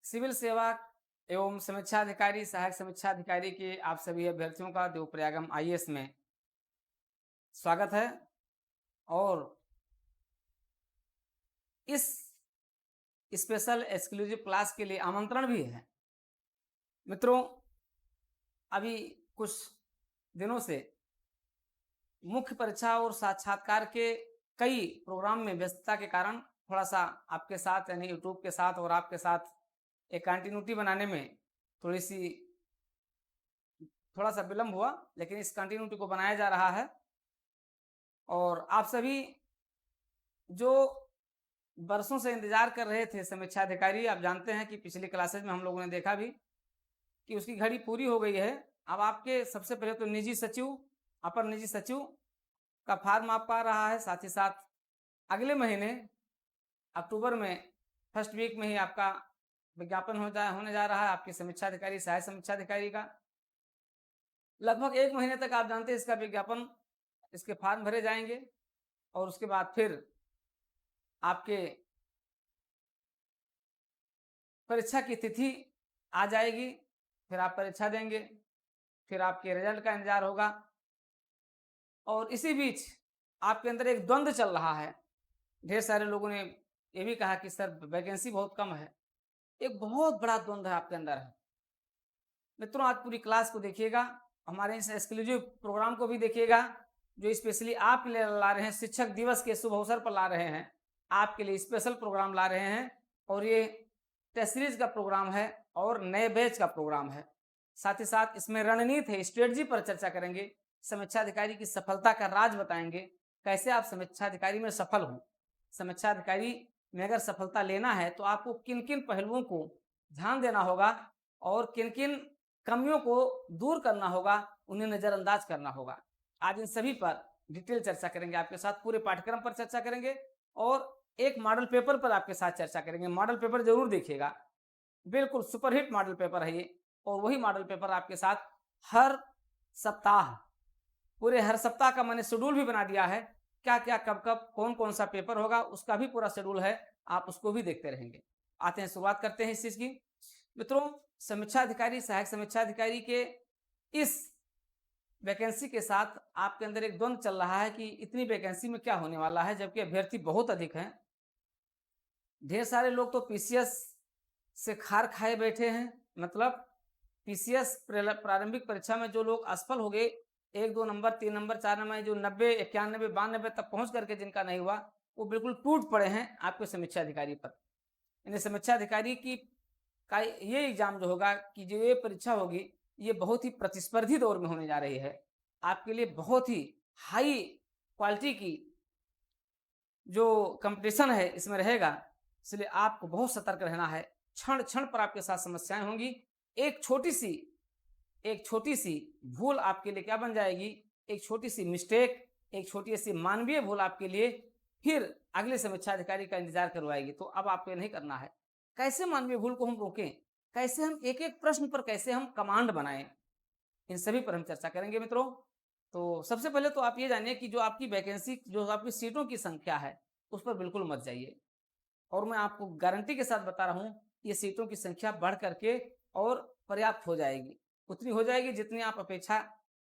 Civil सेवा एवं समीक्षा अधिकारी, सहायक समीक्षा अधिकारी के आप सभी अभ्यर्थियों का देवप्रयागम आईएएस में स्वागत है। और इस स्पेशल एक्सक्लूसिव क्लास के लिए आमंत्रण भी है। मित्रों, अभी कुछ दिनों से मुख्य परीक्षा और साक्षात्कार के कई प्रोग्राम में व्यस्तता के कारण थोड़ा सा आपके साथ यानी यूट्यूब के साथ और आपके साथ एक कंटिन्यूटी बनाने में थोड़ा सा विलम्ब हुआ, लेकिन इस कंटिन्यूटी को बनाया जा रहा है। और आप सभी जो बरसों से इंतजार कर रहे थे समीक्षा अधिकारी, आप जानते हैं कि पिछली क्लासेज में हम लोगों ने देखा भी कि उसकी घड़ी पूरी हो गई है। अब आपके सबसे पहले तो निजी सचिव, अपर निजी सचिव का फॉर्म आपका आ रहा है। साथ ही साथ अगले महीने अक्टूबर में फर्स्ट वीक में ही आपका विज्ञापन होने जा रहा है आपके समीक्षा अधिकारी, सहायक समीक्षा अधिकारी का। लगभग 1 महीने तक आप जानते हैं इसका विज्ञापन, इसके फॉर्म भरे जाएंगे और उसके बाद फिर आपके परीक्षा की तिथि आ जाएगी, फिर आप परीक्षा देंगे, फिर आपके रिजल्ट का इंतजार होगा। और इसी बीच आपके अंदर एक द्वंद्व चल रहा है। ढेर सारे लोगों ने ये भी कहा कि सर वैकेंसी बहुत कम है। एक बहुत बड़ा द्वंद्व है आपके अंदर है। मित्रों, आज पूरी क्लास को देखिएगा, हमारे इस एक्सक्लूसिव प्रोग्राम को भी देखिएगा जो स्पेशली आपके लिए ला रहे हैं। शिक्षक दिवस के शुभ अवसर पर ला रहे हैं, आपके लिए स्पेशल प्रोग्राम ला रहे हैं। और ये टेस्ट सीरीज का प्रोग्राम है और नए बैच का प्रोग्राम है। साथ ही साथ इसमें रणनीति है, स्ट्रेटजी पर चर्चा करेंगे। समीक्षा अधिकारी की सफलता का राज बताएंगे, कैसे आप समीक्षा अधिकारी में सफल हों। समीक्षा अधिकारी में अगर सफलता लेना है तो आपको किन किन पहलुओं को ध्यान देना होगा और किन किन कमियों को दूर करना होगा, उन्हें नजरअंदाज करना होगा। आज इन सभी पर डिटेल चर्चा करेंगे आपके साथ, पूरे पाठ्यक्रम पर चर्चा करेंगे और एक मॉडल पेपर पर आपके साथ चर्चा करेंगे। मॉडल पेपर जरूर देखिएगा, बिल्कुल सुपरहिट मॉडल पेपर है ये। और वही मॉडल पेपर आपके साथ हर सप्ताह, पूरे हर सप्ताह का मैंने शेड्यूल भी बना दिया है, क्या क्या कब कब कौन कौन सा पेपर होगा उसका भी पूरा शेड्यूल है, आप उसको भी देखते रहेंगे। आते हैं, शुरुआत करते हैं इस चीज की। मित्रों, समीक्षा अधिकारी, सहायक समीक्षा अधिकारी के इस वैकेंसी के साथ आपके अंदर एक द्वंद्व चल रहा है कि इतनी वैकेंसी में क्या होने वाला है, जबकि अभ्यर्थी बहुत अधिक हैं। ढेर सारे लोग तो पीसीएस से खार खाए बैठे हैं। मतलब पीसीएस प्रारंभिक परीक्षा में जो लोग असफल हो गए, 1 2 नंबर 3 नंबर 4 नंबर, जो 90 91 92 तक पहुंच करके जिनका नहीं हुआ, वो बिल्कुल टूट पड़े हैं आपके समीक्षा अधिकारी पर। यानी समीक्षा अधिकारी की का ये एग्जाम जो होगा, कि जो ये परीक्षा होगी, ये बहुत ही प्रतिस्पर्धी दौर में होने जा रही है। आपके लिए बहुत ही हाई क्वालिटी की जो कंपटीशन है इसमें रहेगा, इसलिए आपको बहुत सतर्क रहना है। क्षण क्षण पर आपके साथ समस्याएं होंगी। एक छोटी सी भूल आपके लिए क्या बन जाएगी, एक छोटी सी मिस्टेक, एक छोटी सी मानवीय भूल आपके लिए फिर अगले समीक्षा अधिकारी का इंतजार करवाएगी। तो अब आपको ये नहीं करना है। कैसे मानवीय भूल को हम रोकें, कैसे हम एक एक प्रश्न पर कैसे हम कमांड बनाएं, इन सभी पर हम चर्चा करेंगे मित्रों। तो सबसे पहले तो आप ये जानिए कि जो आपकी वैकेंसी, जो आपकी सीटों की संख्या है, उस पर बिल्कुल मत जाइए। और मैं आपको गारंटी के साथ बता रहा हूं, ये सीटों की संख्या बढ़ करके और पर्याप्त हो जाएगी, उतनी हो जाएगी जितनी आप अपेक्षा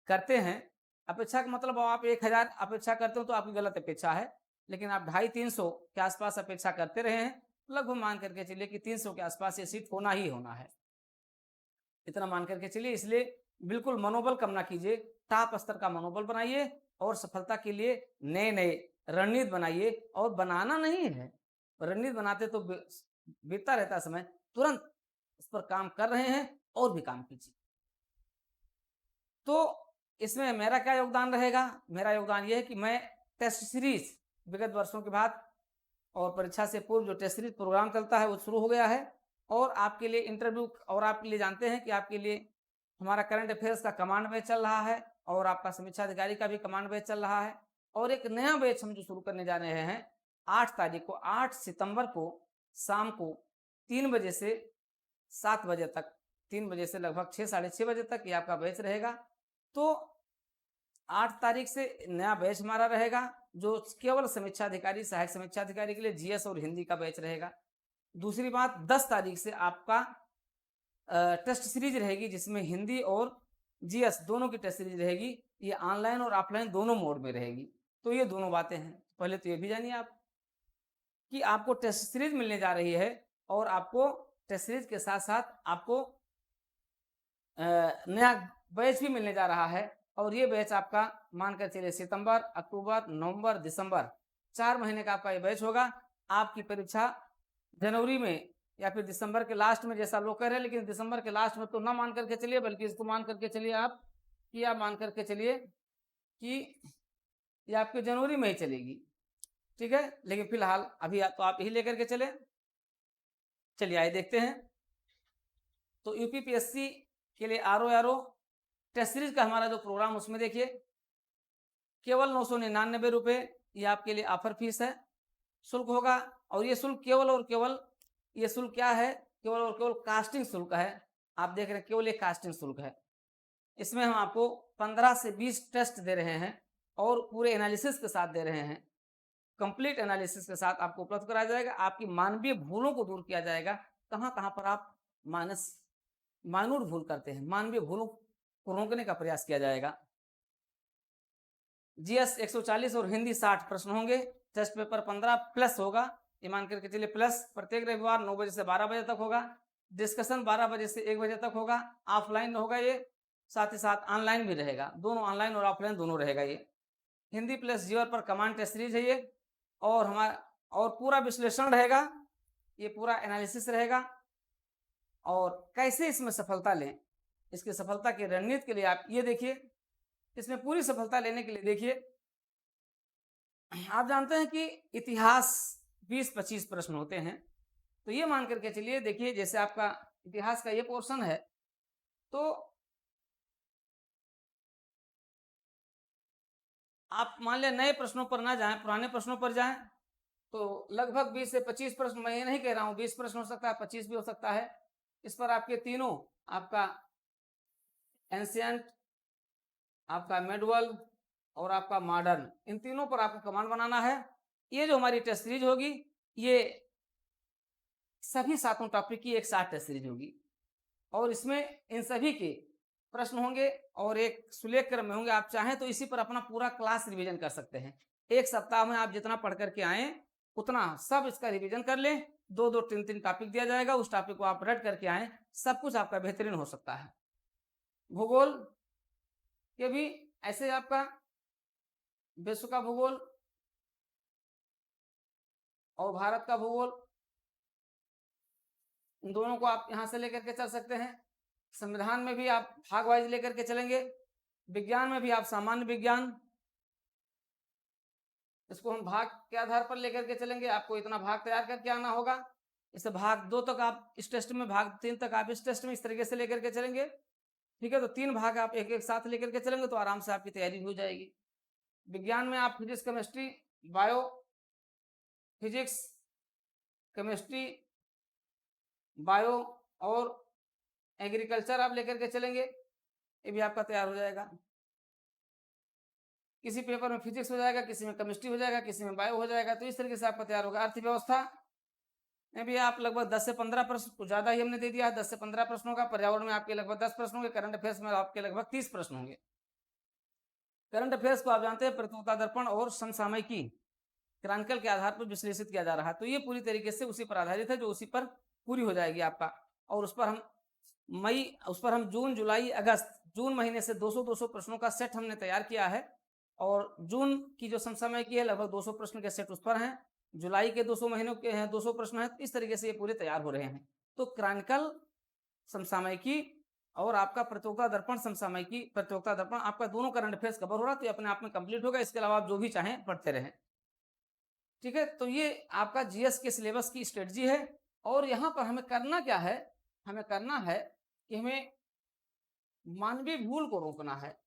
करते हैं। अपेक्षा का मतलब आप 1000 अपेक्षा करते हो तो आपकी गलत अपेक्षा है, लेकिन आप 250-300 के आसपास अपेक्षा करते रहे हैं, लगभग मान करके चलिए कि 300 के आसपास ये सीट होना ही होना है, इतना मान करके चलिए। इसलिए बिल्कुल मनोबल कम ना कीजिए, टॉप स्तर का मनोबल बनाइए और सफलता के लिए नए नए रणनीति बनाइए। और बनाना नहीं है, रणनीति बनाते तो बीतता रहता समय, तुरंत उस पर काम कर रहे हैं और भी काम कीजिए। तो इसमें मेरा क्या योगदान रहेगा? मेरा योगदान यह है कि मैं टेस्ट सीरीज विगत वर्षों के बाद और परीक्षा से पूर्व जो टेस्ट सीरीज प्रोग्राम चलता है वो शुरू हो गया है। और आपके लिए इंटरव्यू, और आपके लिए जानते हैं कि आपके लिए हमारा करंट अफेयर्स का कमांड बैच चल रहा है और आपका समीक्षा अधिकारी का भी कमांड बैच चल रहा है। और एक नया बैच हम जो शुरू करने जा रहे हैं 8 तारीख को, 8 सितंबर को शाम को 3 बजे से 7 बजे तक, 3 बजे से लगभग 6 साढ़े 6 बजे तक ये आपका बैच रहेगा। तो 8 तारीख से नया बैच हमारा रहेगा जो केवल समीक्षा अधिकारी, सहायक समीक्षा अधिकारी के लिए जीएस और हिंदी का बैच रहेगा। दूसरी बात 10 तारीख से आपका टेस्ट सीरीज रहेगी, जिसमें हिंदी और जीएस दोनों की टेस्ट सीरीज रहेगी। ये ऑनलाइन और ऑफलाइन दोनों मोड में रहेगी। तो ये दोनों बातें हैं। पहले तो ये भी जानिए आप कि आपको टेस्ट सीरीज मिलने जा रही है, और आपको टेस्ट सीरीज के साथ साथ आपको नया बैच भी मिलने जा रहा है। और ये बैच आपका मानकर चलिए सितंबर, अक्टूबर, नवंबर, दिसंबर 4 महीने का आपका ये बैच होगा। आपकी परीक्षा जनवरी में या फिर दिसंबर के लास्ट में, जैसा लोग कह रहे हैं, लेकिन दिसंबर के लास्ट में तो ना मान करके चलिए, बल्कि इसको मान करके चलिए आप कि आप मान करके चलिए कि ये आपके जनवरी में ही चलेगी। ठीक है, लेकिन फिलहाल अभी तो आप यही लेकर के चले। चलिए आइए देखते हैं। तो यूपीपीएससी के लिए आर टेस्ट सीरीज का हमारा जो प्रोग्राम, उसमें देखिए केवल 999 रुपये ये आपके लिए ऑफर फीस है, शुल्क होगा। और ये शुल्क केवल और केवल, ये शुल्क क्या है, केवल और केवल कास्टिंग शुल्क है। आप देख रहे हैं केवल एक कास्टिंग शुल्क है। इसमें हम आपको 15 से 20 टेस्ट दे रहे हैं और पूरे एनालिसिस के साथ दे रहे हैं। कंप्लीट एनालिसिस के साथ आपको उपलब्ध कराया जाएगा। आपकी मानवीय भूलों को दूर किया जाएगा। कहाँ कहाँ पर आप माइन्यूट भूल करते हैं, मानवीय भूलों को रोकने का प्रयास किया जाएगा। जीएस 140 और हिंदी 60 प्रश्न होंगे। टेस्ट पेपर 15 प्लस होगा, ये मान करके चलिए प्लस। प्रत्येक रविवार 9 बजे से 12 बजे तक होगा। डिस्कशन 12 बजे से 1 बजे तक होगा। ऑफलाइन होगा ये, साथ ही साथ ऑनलाइन भी रहेगा। दोनों ऑनलाइन और ऑफलाइन दोनों रहेगा ये। हिंदी प्लस जीआर पर कमांड टेस्ट सीरीज है ये। और हमारा और पूरा विश्लेषण रहेगा, ये पूरा एनालिसिस रहेगा। और कैसे इसमें सफलता लें, इसकी सफलता की रणनीति के लिए आप ये देखिए। इसमें पूरी सफलता लेने के लिए देखिए, आप जानते हैं कि इतिहास 20-25 प्रश्न होते हैं। तो ये मान करके चलिए, देखिए जैसे आपका इतिहास का ये पोर्शन है, तो आप मान लें नए प्रश्नों पर ना जाएं, पुराने प्रश्नों पर जाएं। तो लगभग 20 से 25 प्रश्न, मैं ये नहीं कह रहा हूं 20 प्रश्न हो सकता है, 25 भी हो सकता है। इस पर आपके तीनों, आपका एंशिएंट, आपका मेडुअल और आपका मॉडर्न, इन तीनों पर आपको कमांड बनाना है। ये जो हमारी टेस्ट सीरीज होगी, ये सभी 7 टॉपिक की एक साथ टेस्ट सीरीज होगी। और इसमें इन सभी के प्रश्न होंगे और एक सुलेख क्रम में होंगे। आप चाहें तो इसी पर अपना पूरा क्लास रिवीजन कर सकते हैं। एक सप्ताह में आप जितना पढ़ करके आए उतना सब इसका रिवीजन कर लें। 2-2, 3-3 टॉपिक दिया जाएगा, उस टॉपिक को आप रट करके आए, सब कुछ आपका बेहतरीन हो सकता है। भूगोल के भी ऐसे, आपका विश्व का भूगोल और भारत का भूगोल, इन दोनों को आप यहां से लेकर के चल सकते हैं। संविधान में भी आप भाग वाइज लेकर के चलेंगे। विज्ञान में भी आप सामान्य विज्ञान, इसको हम भाग के आधार पर लेकर के चलेंगे। आपको इतना भाग तैयार करके आना होगा। इसे भाग 2 तक आप इस टेस्ट में, भाग 3 तक आप इस टेस्ट में, इस तरीके से लेकर के चलेंगे। ठीक है, तो 3 भाग आप एक एक साथ लेकर के चलेंगे तो आराम से आपकी तैयारी हो जाएगी। विज्ञान में आप physics, chemistry, bio physics, chemistry, bio और एग्रीकल्चर आप लेकर के चलेंगे, ये भी आपका तैयार हो जाएगा। किसी पेपर में फिजिक्स हो जाएगा, किसी में केमिस्ट्री हो जाएगा, किसी में बायो हो जाएगा। तो इस तरीके से आपका तैयार होगा। अर्थव्यवस्था में भी आप लगभग 10 से 15 प्रश्न, कुछ ज्यादा ही हमने दे दिया है, 10 से 15 प्रश्नों का। पर्यावरण में आपके लगभग 10 प्रश्न होंगे। करंट अफेयर्स में आपके लगभग 30 प्रश्न होंगे। करंट अफेयर्स को आप जानते हैं प्रतियोगिता दर्पण और समसामयिकी, क्रॉनिकल के आधार पर विश्लेषित किया जा रहा है। तो ये पूरी तरीके से उसी पर आधारित है, जो उसी पर पूरी हो जाएगी आपका। और उस पर हम जून, जुलाई, अगस्त, जून महीने से 200-200 प्रश्नों का सेट हमने तैयार किया है। और जून की जो समसामयिकी है, लगभग 200 प्रश्न के सेट उस पर हैं। जुलाई के 200 महीनों के हैं, 200 प्रश्न हैं। इस तरीके से ये पूरे तैयार हो रहे हैं। तो क्रॉनिकल, समसामयिकी और आपका प्रतियोगिता दर्पण, समसामयिकी, प्रतियोगिता दर्पण, आपका दोनों करंट अफेयर्स कवर हो रहा है। तो अपने आप में कंप्लीट होगा। इसके अलावा आप जो भी चाहें पढ़ते रहें। ठीक है, तो ये आपका जीएस के सिलेबस की स्ट्रेटजी है। और यहाँ पर हमें करना क्या है, हमें करना है कि हमें मानवीय भूल को रोकना है।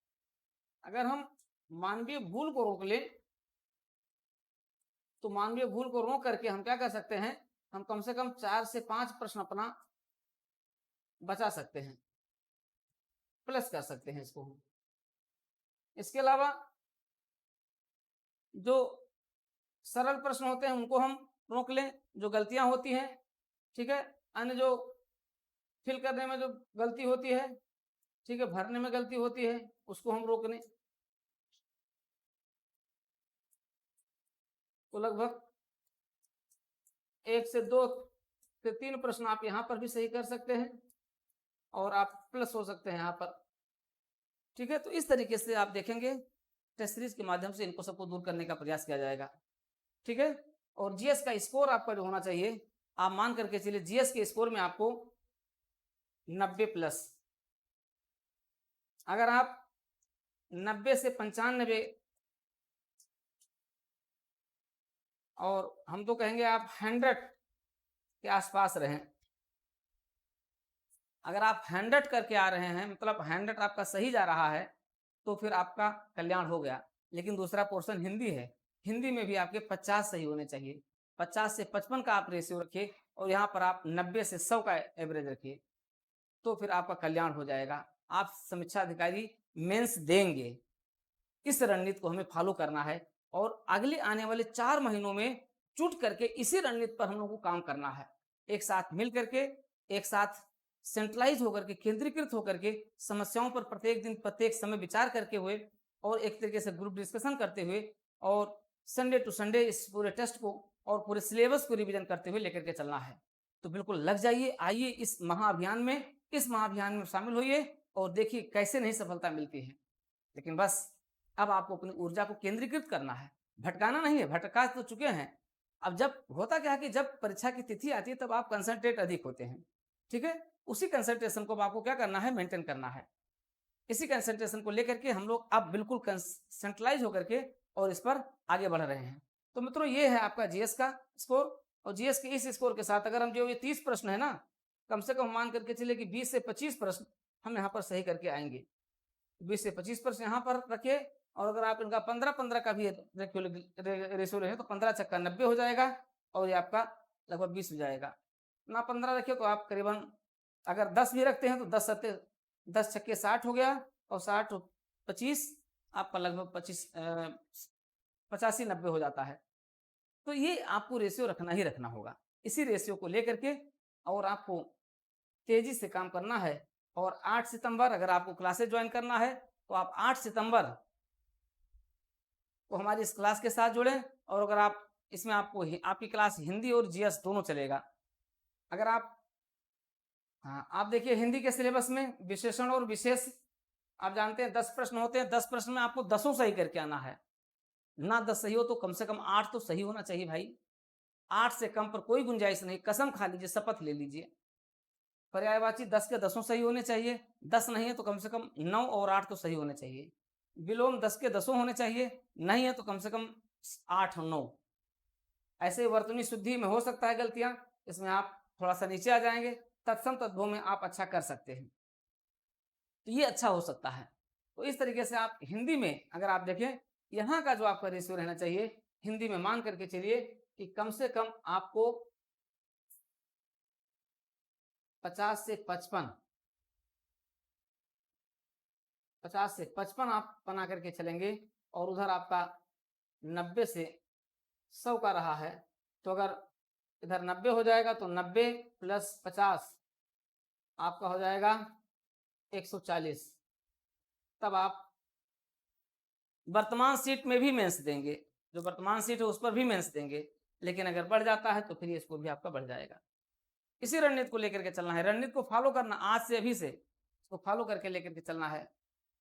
अगर हम मानवीय भूल को रोक लें, तो मानवीय भूल को रोक करके हम क्या कर सकते हैं, हम कम से कम 4 से 5 प्रश्न अपना बचा सकते हैं, प्लस कर सकते हैं इसको हम। इसके अलावा जो सरल प्रश्न होते हैं उनको हम रोक लें, जो गलतियां होती हैं ठीक है। अन्य जो फिल करने में जो गलती होती है, ठीक है, भरने में गलती होती है, उसको हम रोक लें। तो लगभग 1 से 2 से 3 प्रश्न आप यहाँ पर भी सही कर सकते हैं और आप प्लस हो सकते हैं यहाँ पर। ठीक है, तो इस तरीके से आप देखेंगे टेस्ट सीरीज के माध्यम से इनको सबको दूर करने का प्रयास किया जाएगा। ठीक है, और जीएस का स्कोर आपका जो होना चाहिए, आप मान करके चलिए जीएस के स्कोर में आपको 90 प्लस। अगर आप 90 से 95 और हम तो कहेंगे आप 100 के आसपास रहें। अगर आप 100 करके आ रहे हैं, मतलब 100 आपका सही जा रहा है, तो फिर आपका कल्याण हो गया। लेकिन दूसरा पोर्शन हिंदी है, हिंदी में भी आपके 50 सही होने चाहिए। 50 से 55 का आप रेशियो रखिए और यहाँ पर आप 90 से 100 का एवरेज रखिए, तो फिर आपका कल्याण हो जाएगा। आप समीक्षा अधिकारी मेंस देंगे। इस रणनीति को हमें फॉलो करना है और अगले आने वाले 4 महीनों में जुट करके इसी रणनीति पर हम लोगों को काम करना है। एक साथ मिल करके, एक साथ सेंट्रलाइज होकर के, केंद्रीकृत होकर के समस्याओं पर प्रत्येक दिन प्रत्येक समय विचार करके हुए और एक तरीके से ग्रुप डिस्कशन करते हुए और संडे टू संडे इस पूरे टेस्ट को और पूरे सिलेबस को रिवीजन करते हुए लेकर के चलना है। तो बिल्कुल लग जाइए, आइए इस महाअभियान में, इस महाअभियान में शामिल होइए और देखिए कैसे नहीं सफलता मिलती है। लेकिन बस अब आपको अपनी ऊर्जा को केंद्रीकृत करना है, भटकाना नहीं है। भटका तो चुके हैं। अब जब होता क्या है कि जब परीक्षा की तिथि आती है तब आप कंसंट्रेट अधिक होते हैं। ठीक है, उसी कंसंट्रेशन को आपको क्या करना है, मेंटेन करना है। इसी कंसंट्रेशन को लेकर के हम लोग अब बिल्कुल सेंट्रलाइज होकर के और इस पर आगे बढ़ रहे हैं। तो मित्रों, ये है आपका जीएस का स्कोर। और जीएस के इस स्कोर के साथ अगर हम जो ये 30 प्रश्न है ना, कम से कम मान करके चलिए कि 20 से 25 प्रश्न हम यहाँ पर सही करके आएंगे। 20 से 25 प्रश्न यहाँ पर रखिए और अगर आप इनका 15-15 का भी रेशियो रहे तो 15 छक्का 90 हो जाएगा और ये आपका लगभग 20 हो जाएगा ना। 15 रखिए तो आप करीबन अगर 10 भी रखते हैं तो 10 छक्के 60 हो गया और 60 25 आपका लगभग 85-90 हो जाता है। तो ये आपको रेशियो रखना ही रखना होगा। इसी रेशियो को लेकर के और आपको तेजी से काम करना है। और 8 सितंबर अगर आपको क्लासेस ज्वाइन करना है तो आप 8 सितंबर को हमारी इस क्लास के साथ जुड़ें। और अगर आप इसमें आपको आपकी क्लास हिंदी और जीएस दोनों चलेगा। अगर आप आप देखिए हिंदी के सिलेबस में विशेषण और विशेष आप जानते हैं 10 प्रश्न होते हैं। 10 प्रश्न में आपको 10 सही करके आना है ना। 10 सही हो तो कम से कम 8 तो सही होना चाहिए भाई। 8 से कम पर कोई गुंजाइश नहीं। कसम खा लीजिए, शपथ ले लीजिए। पर्यायवाची 10 के 10 सही होने चाहिए। 10 नहीं है तो कम से कम 9 और 8 तो सही होने चाहिए। विलोम 10 के 10 होने चाहिए, नहीं है तो कम से कम 8 और 9। ऐसे वर्तनी शुद्धि में हो सकता है गलतियां, इसमें आप थोड़ा सा नीचे आ जाएंगे। तत्सम तद्भव में आप अच्छा कर सकते हैं, तो ये अच्छा हो सकता है। तो इस तरीके से आप हिंदी में अगर आप देखें, यहाँ का जो आपका रेशियो रहना चाहिए हिंदी में, मान करके चलिए कि कम से कम आपको 50 से 55 आप बना करके चलेंगे। और उधर आपका 90 से 100 का रहा है, तो अगर इधर 90 हो जाएगा तो 90 प्लस 50 आपका हो जाएगा 140। तब आप वर्तमान सीट में भी मेंस देंगे, जो वर्तमान सीट है उस पर भी मेंस देंगे। लेकिन अगर बढ़ जाता है तो फिर ये स्कोर भी आपका बढ़ जाएगा। इसी रणनीति को लेकर के चलना है, रणनीति को फॉलो करना, आज से अभी से इसको फॉलो करके लेकर के चलना है।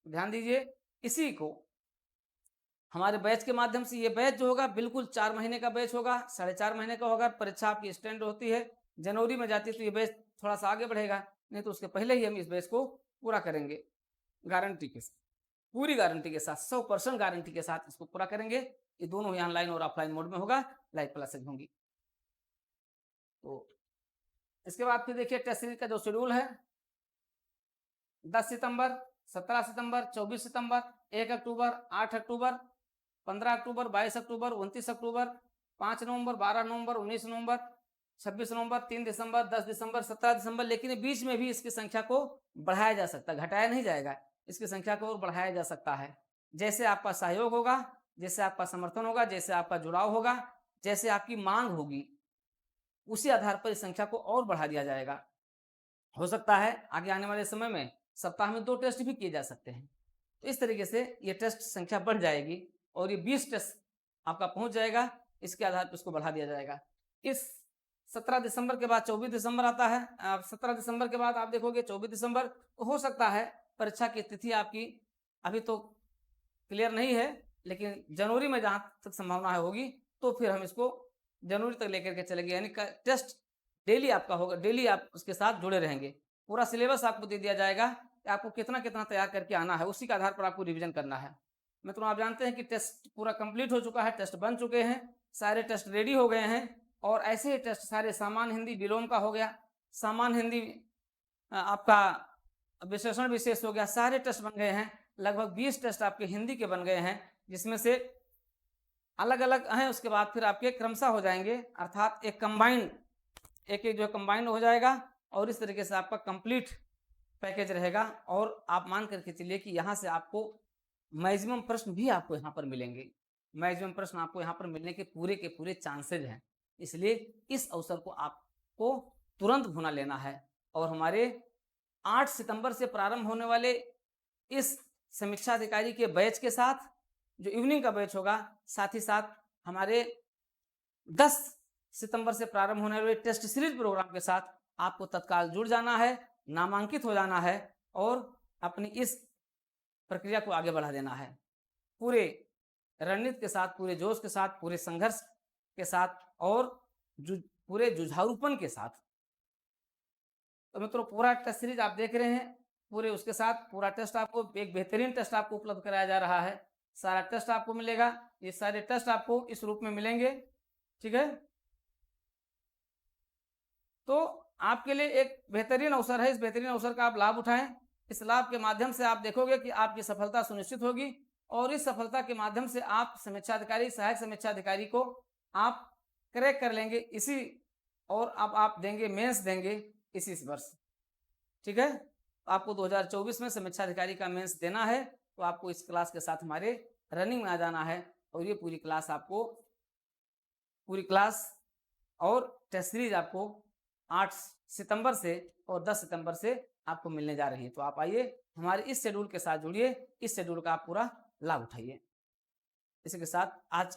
ध्यान दीजिए, इसी को हमारे बैच के माध्यम से, ये बैच जो होगा बिल्कुल 4 महीने का बैच होगा, 4.5 महीने का होगा। परीक्षा आपकी स्टैंड होती है जनवरी में जाती है, तो ये बैच थोड़ा सा आगे बढ़ेगा, नहीं तो उसके पहले ही हम इस बैच को पूरा करेंगे। गारंटी के साथ, पूरी गारंटी के साथ, 100% गारंटी के साथ इसको पूरा करेंगे। ये दोनों ही ऑनलाइन और ऑफलाइन मोड में होगा, लाइव क्लासेज होंगी। तो इसके बाद फिर देखिए टेस्ट सीरीज का जो शेड्यूल है, 10 सितंबर, 17 सितंबर, 24 सितंबर, 1 अक्टूबर, 8 अक्टूबर, 15 अक्टूबर, 22 अक्टूबर, 29 अक्टूबर, 5 नवंबर, 12 नवंबर, 19 नवंबर, 26 नवंबर, 3 दिसंबर, 10 दिसंबर, 17 दिसंबर। लेकिन बीच में भी इसकी संख्या को बढ़ाया जा सकता है, घटाया नहीं जाएगा। इसकी संख्या को और बढ़ाया जा सकता है, जैसे आपका सहयोग होगा, जैसे आपका समर्थन होगा, जैसे आपका जुड़ाव होगा, जैसे आपकी मांग होगी। उसी आधार पर इस संख्या को और बढ़ा दिया जाएगा। हो सकता है आगे आने वाले समय में सप्ताह में 2 टेस्ट भी किए जा सकते हैं। तो इस तरीके से ये टेस्ट संख्या बढ़ जाएगी और ये 20 टेस्ट आपका पहुंच जाएगा। इसके आधार पर इसको बढ़ा दिया जाएगा। इस 17 दिसंबर के बाद 24 दिसंबर आता है। 17 दिसंबर के बाद आप देखोगे 24 दिसंबर, तो हो सकता है परीक्षा की तिथि आपकी अभी तो क्लियर नहीं है, लेकिन जनवरी में जहाँ तक संभावना है होगी, तो फिर हम इसको जनवरी तक लेकर के चलेंगे। यानी टेस्ट डेली आपका होगा, डेली आप उसके साथ जुड़े रहेंगे। पूरा सिलेबस आपको दे दिया जाएगा कि आपको कितना कितना तैयार करके आना है, उसी के आधार पर आपको रिवीजन करना है। मित्रों, आप जानते हैं कि टेस्ट पूरा कंप्लीट हो चुका है, टेस्ट बन चुके हैं, सारे टेस्ट रेडी हो गए हैं। और ऐसे ही टेस्ट सारे सामान्य हिंदी विलोम का हो गया, सामान्य हिंदी आपका विशेषण विशेष हो गया, सारे टेस्ट बन गए हैं। लगभग 20 टेस्ट आपके हिंदी के बन गए हैं, जिसमें से अलग अलग हैं, उसके बाद फिर आपके क्रमशः हो जाएंगे, अर्थात एक कंबाइंड एक जो कंबाइंड हो जाएगा और इस तरीके से आपका कंप्लीट पैकेज रहेगा। और आप मान करके चलिए कि यहाँ से आपको मैक्सिमम प्रश्न भी आपको यहाँ पर मिलेंगे, मैक्सिमम प्रश्न आपको यहाँ पर मिलने के पूरे चांसेज हैं। इसलिए इस अवसर को आपको तुरंत भुना लेना है। और हमारे 8 सितंबर से प्रारंभ होने वाले इस समीक्षा अधिकारी के बैच के साथ, जो इवनिंग का बैच होगा, साथ ही साथ हमारे 10 सितंबर से प्रारंभ होने वाले टेस्ट सीरीज प्रोग्राम के साथ आपको तत्काल जुड़ जाना है, नामांकित हो जाना है और अपनी इस प्रक्रिया को आगे बढ़ा देना है, पूरे रणनीति के साथ, पूरे जोश के साथ, पूरे संघर्ष के साथ और पूरे जुझारूपन के साथ। तो मित्रों, पूरा टेस्ट सीरीज आप देख रहे हैं, पूरे उसके साथ पूरा टेस्ट आपको, एक बेहतरीन टेस्ट आपको उपलब्ध कराया जा रहा है। सारा टेस्ट आपको मिलेगा, ये सारे टेस्ट आपको इस रूप में मिलेंगे, ठीक है। तो आपके लिए एक बेहतरीन अवसर है, इस बेहतरीन अवसर का आप लाभ उठाएं। इस लाभ के माध्यम से आप देखोगे कि आपकी सफलता सुनिश्चित होगी और इस सफलता के माध्यम से आप समीक्षा अधिकारी, सहायक समीक्षा अधिकारी को आप क्रैक कर लेंगे इसी, और अब आप देंगे मेंस देंगे इसी वर्ष, ठीक है। आपको 2024 में समीक्षा अधिकारी का मेंस देना है, तो आपको इस क्लास के साथ हमारे रनिंग में आ जाना है और ये पूरी क्लास आपको, पूरी क्लास और टेस्ट सीरीज आपको 8 सितंबर से और 10 सितंबर से आपको मिलने जा रही है। तो आप आइए हमारे इस शेड्यूल के साथ जुड़िए, इस शेड्यूल का आप पूरा लाभ उठाइए। इसी के साथ आज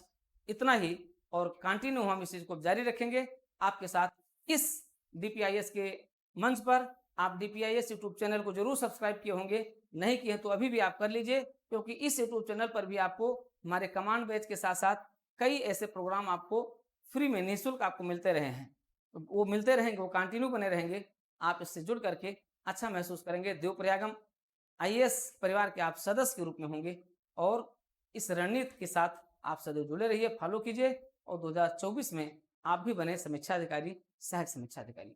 इतना ही और कंटिन्यू हम इस चीज को जारी रखेंगे आपके साथ। इस DPIS के मंच पर आप DPIS यूट्यूब चैनल को जरूर सब्सक्राइब किए होंगे, नहीं किए तो अभी भी आप कर लीजिए, क्योंकि इस यूट्यूब चैनल पर भी आपको हमारे कमांड बैच के साथ साथ कई ऐसे प्रोग्राम आपको फ्री में निःशुल्क आपको मिलते रहे हैं, वो मिलते रहेंगे, वो कंटिन्यू बने रहेंगे। आप इससे जुड़ करके अच्छा महसूस करेंगे। देवप्रयागम IAS परिवार के आप सदस्य के रूप में होंगे और इस रणनीति के साथ आप सदैव जुड़े रहिए, फॉलो कीजिए और 2024 में आप भी बने समीक्षा अधिकारी, सहायक समीक्षा अधिकारी।